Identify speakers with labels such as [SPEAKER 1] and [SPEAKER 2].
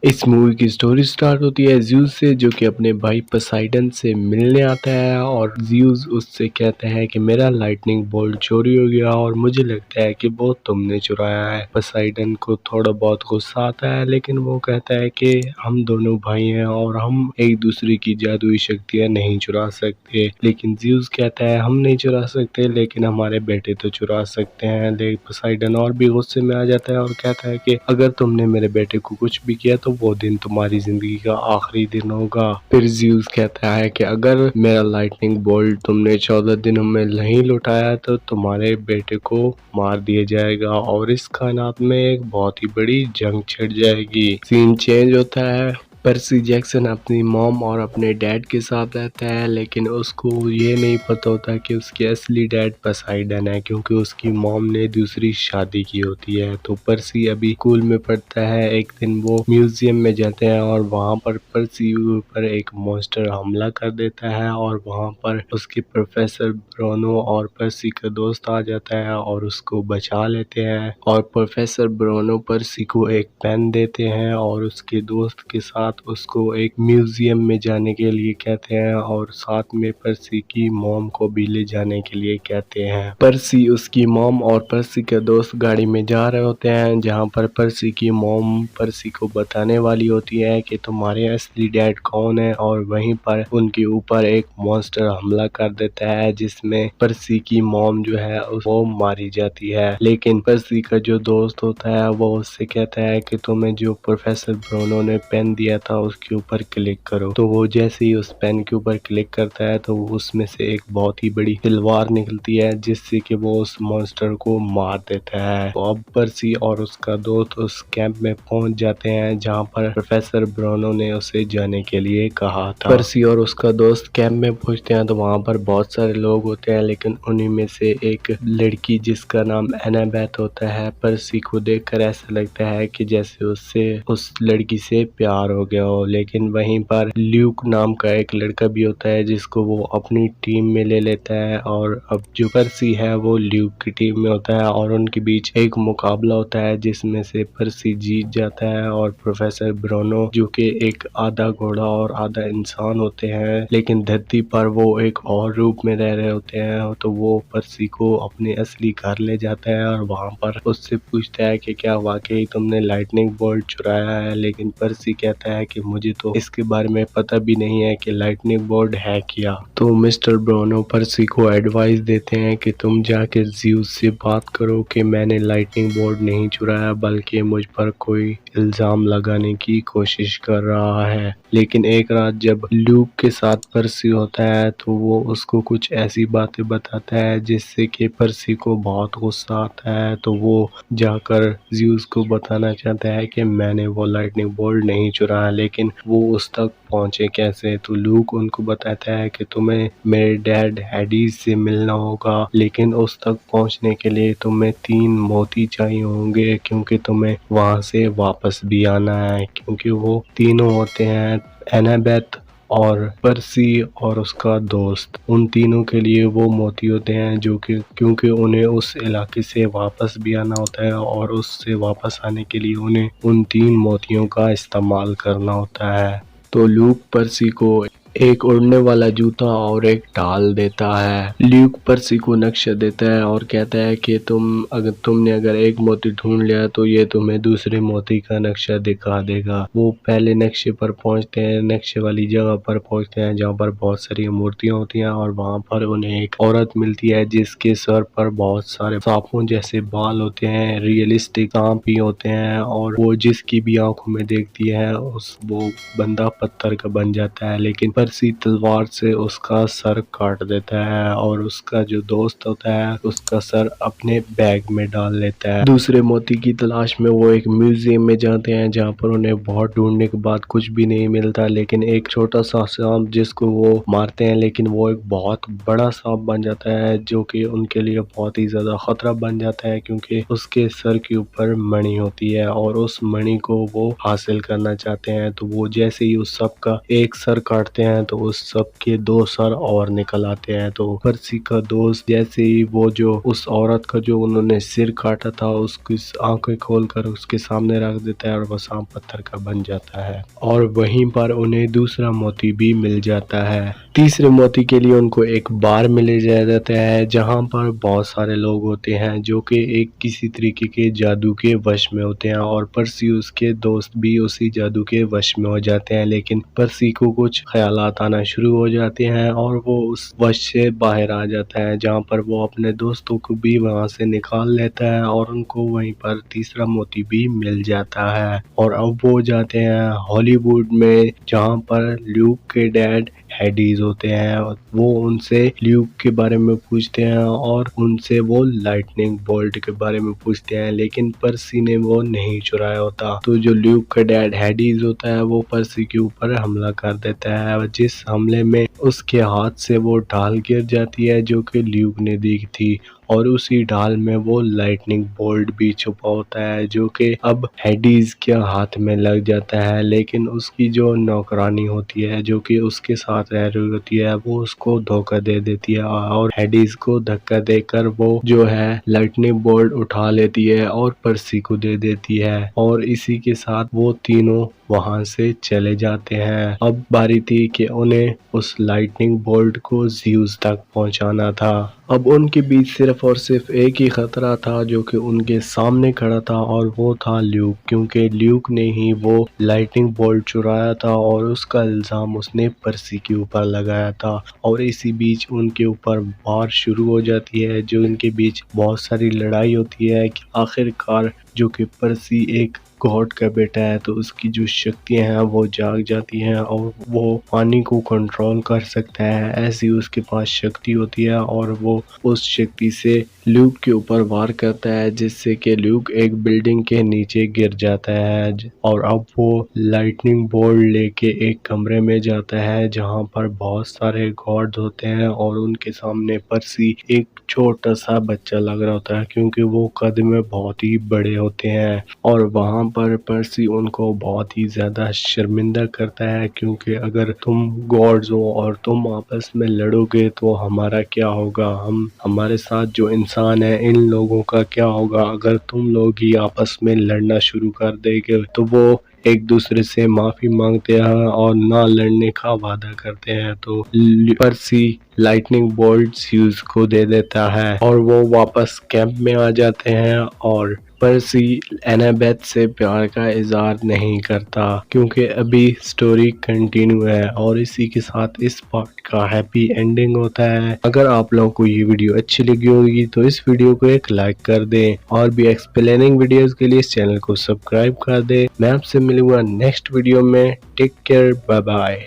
[SPEAKER 1] इस मूवी की story start होती है ज़्यूस से, जो कि अपने भाई पोसाइडन से मिलने आता है और ज़्यूस उससे कहता है कि मेरा लाइटनिंग बोल्ट चोरी हो गया और मुझे लगता है कि वो तुमने चुराया है। पोसाइडन को थोड़ा बहुत गुस्सा आता है, लेकिन वो कहता है कि हम दोनों भाई हैं और हम एक दूसरे की जादुई शक्तियाँ नहीं चुरा सकते। लेकिन ज़्यूस कहता है हम नहीं चुरा सकते, लेकिन हमारे बेटे तो चुरा सकते हैं। लेकिन पोसाइडन और भी गुस्से में आ जाता है और कहता है कि अगर तुमने मेरे बेटे को कुछ भी किया तो वो दिन तुम्हारी जिंदगी का आखिरी दिन होगा। फिर ज़्यूस कहता है कि अगर मेरा लाइटनिंग बोल्ट तुमने 14 दिनों में नहीं लौटाया तो तुम्हारे बेटे को मार दिया जाएगा और इस कायनात में एक बहुत ही बड़ी जंग छिड़ जाएगी। सीन चेंज होता है। पर्सी जैक्सन अपनी मॉम और अपने डैड के साथ रहता है, लेकिन उसको ये नहीं पता होता कि उसके असली डैड पोसाइडन है, क्योंकि उसकी मॉम ने दूसरी शादी की होती है। तो पर्सी अभी स्कूल में पढ़ता है। एक दिन वो म्यूजियम में जाते हैं और वहाँ पर पर्सी पर एक मॉन्स्टर हमला कर देता है और वहाँ पर उसके प्रोफेसर ब्रोनो और पर्सी का दोस्त आ जाता है और उसको बचा लेते हैं। और प्रोफेसर ब्रोनो पर्सी को एक पेन देते हैं और उसके दोस्त के साथ उसको एक म्यूजियम में जाने के लिए कहते हैं और साथ में पर्सी की मॉम को भी ले जाने के लिए कहते हैं। पर्सी, उसकी मॉम और पर्सी का दोस्त गाड़ी में जा रहे होते हैं, जहां पर पर्सी की मॉम पर्सी को बताने वाली होती है कि तुम्हारे असली डैड कौन है, और वहीं पर उनके ऊपर एक मॉन्स्टर हमला कर देता है जिसमें पर्सी की मॉम जो है वो मारी जाती है। लेकिन पर्सी का जो दोस्त होता है वो उससे कहता है कि तुम्हें जो प्रोफेसर ब्रोनो ने पेन दिया था उसके ऊपर क्लिक करो। तो वो जैसे ही उस पेन के ऊपर क्लिक करता है तो उसमें से एक बहुत ही बड़ी तलवार निकलती है जिससे कि वो उस मॉन्स्टर को मार देता है। तो अब पर्सी और उसका दोस्त उस कैंप में पहुंच जाते हैं जहां पर प्रोफेसर ब्रोनो ने उसे जाने के लिए कहा था। पर्सी और उसका दोस्त कैंप में पहुंचते हैं तो वहां पर बहुत सारे लोग होते हैं, लेकिन उन्हीं में से एक लड़की जिसका नाम एनाबेथ होता है, पर्सी को देखकर ऐसा लगता है कि जैसे उससे उस लड़की से प्यार हो गया हो। लेकिन वहीं पर ल्यूक नाम का एक लड़का भी होता है जिसको वो अपनी टीम में ले लेता है, और अब जो पर्सी है वो ल्यूक की टीम में होता है और उनके बीच एक मुकाबला होता है जिसमें से पर्सी जीत जाता है और प्रोफेसर ब्रोनो, जो कि एक आधा घोड़ा और आधा इंसान होते हैं लेकिन धरती पर वो एक और रूप में रह रहे होते हैं, तो वो पर्सी को अपने असली घर ले जाता है और वहां पर उससे पूछता है कि क्या वाकई तुमने लाइटनिंग बोल्ट चुराया है। लेकिन पर्सी कहता है कि मुझे तो इसके बारे में पता भी नहीं है कि लाइटनिंग बोल्ट है क्या। तो मिस्टर ब्रोनो पर्सी को एडवाइस देते हैं कि तुम जाकर ज़्यूस से बात करो कि मैंने लाइटनिंग बोल्ट नहीं चुराया, बल्कि मुझ पर कोई इल्जाम लगाने की कोशिश कर रहा है। लेकिन एक रात जब ल्यूक के साथ पर्सी होता है तो वो उसको कुछ ऐसी बातें बताता है जिससे कि पर्सी को बहुत गुस्सा आता है। तो वो जाकर ज़्यूस को बताना चाहता है कि मैंने वो लाइटनिंग बोल्ट नहीं चुराया, लेकिन वो उस तक पहुंचे कैसे। तो ल्यूक उनको बताता है कि तुम्हें मेरे डैड हैडीज से मिलना होगा, लेकिन उस तक पहुंचने के लिए तुम्हें 3 मोती चाहिए होंगे, क्योंकि तुम्हें वहां से वापस भी आना है। क्योंकि वो तीनों होते हैं, एनाबेथ और पर्सी और उसका दोस्त, उन तीनों के लिए वो मोती होते हैं जो कि क्योंकि उन्हें उस इलाके से वापस भी आना होता है और उससे वापस आने के लिए उन्हें उन 3 मोतियों का इस्तेमाल करना होता है। तो ल्यूक पर्सी को एक उड़ने वाला जूता और एक ढाल देता है। ल्यूक पर्सी को नक्शा देता है और कहता है कि तुमने अगर एक मोती ढूंढ लिया तो ये तुम्हें दूसरे मोती का नक्शा दिखा देगा। वो पहले नक्शे पर पहुंचते हैं, नक्शे वाली जगह पर पहुंचते हैं जहां पर बहुत सारी मूर्तियां होती हैं, और वहां पर उन्हें एक औरत मिलती है जिसके सर पर बहुत सारे सांपों जैसे बाल होते हैं, रियलिस्टिक सांप ही होते हैं, और वो जिसकी भी आंखों में देखती है वो बंदा पत्थर का बन जाता है। लेकिन पर्सी तलवार से उसका सर काट देता है और उसका जो दोस्त होता है उसका सर अपने बैग में डाल लेता है। दूसरे मोती की तलाश में वो एक म्यूजियम में जाते हैं जहाँ पर उन्हें बहुत ढूंढने के बाद कुछ भी नहीं मिलता, लेकिन एक छोटा सा सांप जिसको वो मारते हैं, लेकिन वो एक बहुत बड़ा सांप बन जाता है जो कि उनके लिए बहुत ही ज्यादा खतरा बन जाता है, क्योंकि उसके सर के ऊपर मणि होती है और उस मणि को वो हासिल करना चाहते हैं। तो वो जैसे ही उस सांप का एक सर काटते हैं हैं तो उस सब के 2 सर और निकल आते हैं। तो पर्सी का दोस्त जैसे ही वो जो उस औरत का जो उन्होंने सिर काटा था उसकी आंखें खोलकर उसके सामने रख देता है और वो सांप पत्थर का बन जाता है और वहीं पर उन्हें दूसरा मोती भी मिल जाता है। तीसरे मोती के लिए उनको एक बार में ले जाया जाता है जहां पर बहुत सारे लोग होते हैं जो कि एक किसी तरीके के जादू के वश में होते हैं और पर्सी उसके दोस्त भी उसी जादू के वश में हो जाते हैं। लेकिन पर्सी को कुछ ख्यालात आना शुरू हो जाते हैं और वो उस वश से बाहर आ जाता है जहां पर वो अपने दोस्तों को भी वहां से निकाल लेता है और उनको वहीं पर तीसरा मोती भी मिल जाता है। और अब वो जाते हैं हॉलीवुड में जहां पर ल्यूक के डैड हेडीज होते हैं और वो उनसे ल्यूक के बारे में पूछते हैं और उनसे वो लाइटनिंग बोल्ट के बारे में पूछते हैं, लेकिन पर्सी ने वो नहीं चुराया होता। तो जो ल्यूक का डैड हेडीज होता है वो पर्सी के ऊपर हमला कर देता है, जिस हमले में उसके हाथ से वो ढाल गिर जाती है जो कि ल्यूक ने दी थी और उसी ढाल में वो लाइटनिंग बोल्ट भी छुपा होता है जो कि अब हेडीज के हाथ में लग जाता है। लेकिन उसकी जो नौकरानी होती है जो कि उसके साथ रह रही होती है वो उसको धोखा दे देती है और हेडीज को धक्का देकर वो जो है लाइटनिंग बोल्ट उठा लेती है और पर्सी को दे देती है और इसी के साथ वो तीनों वहां से चले जाते हैं। अब बारी थी कि उन्हें उस लाइटनिंग बोल्ट को ज़्यूस तक पहुंचाना था। अब उनके बीच सिर्फ और सिर्फ एक ही खतरा था जो कि उनके सामने खड़ा था और वो था ल्यूक, क्योंकि ल्यूक ने ही वो लाइटनिंग बोल्ट चुराया था और उसका इल्ज़ाम उसने पर्सी के ऊपर लगाया था। और इसी बीच उनके ऊपर वार शुरू हो जाती है जो इनके बीच बहुत सारी लड़ाई होती है कि आखिरकार जो कि पर्सी एक गॉड का बेटा है तो उसकी जो शक्तियां हैं वो जाग जाती हैं और वो पानी को कंट्रोल कर सकता है, ऐसी उसके पास शक्ति होती है और वो उस शक्ति से ल्यूक के ऊपर वार करता है जिससे कि ल्यूक एक बिल्डिंग के नीचे गिर जाता है। और अब वो लाइटनिंग बोल्ट लेके एक कमरे में जाता है जहां पर बहुत सारे गॉड्स होते हैं और उनके सामने पर्सी एक छोटा सा बच्चा लग रहा होता है क्योंकि वो कद में बहुत ही बड़े होते हैं। और वहां पर पर्सी उनको बहुत ही ज्यादा शर्मिंदा करता है क्योंकि अगर तुम गॉड्स हो और तुम आपस में लड़ोगे तो हमारा क्या होगा, हमारे साथ जो इंसान है इन लोगों का क्या होगा अगर तुम लोग ही आपस में लड़ना शुरू कर देंगे। तो वो एक दूसरे से माफी मांगते हैं और ना लड़ने का वादा करते हैं। तो पर्सी लाइटनिंग बोल्ट यूज को दे देता है और वो वापस कैंप में आ जाते हैं और पर्सी एनाबेथ से प्यार का इजहार नहीं करता क्योंकि अभी स्टोरी कंटिन्यू है और इसी के साथ इस पार्ट का हैप्पी एंडिंग होता है। अगर आप लोगों को ये वीडियो अच्छी लगी होगी तो इस वीडियो को एक लाइक कर दें और भी एक्सप्लेनिंग वीडियोस के लिए इस चैनल को सब्सक्राइब कर दें। मैं आपसे मिलूंगा नेक्स्ट वीडियो में। Take care, bye bye.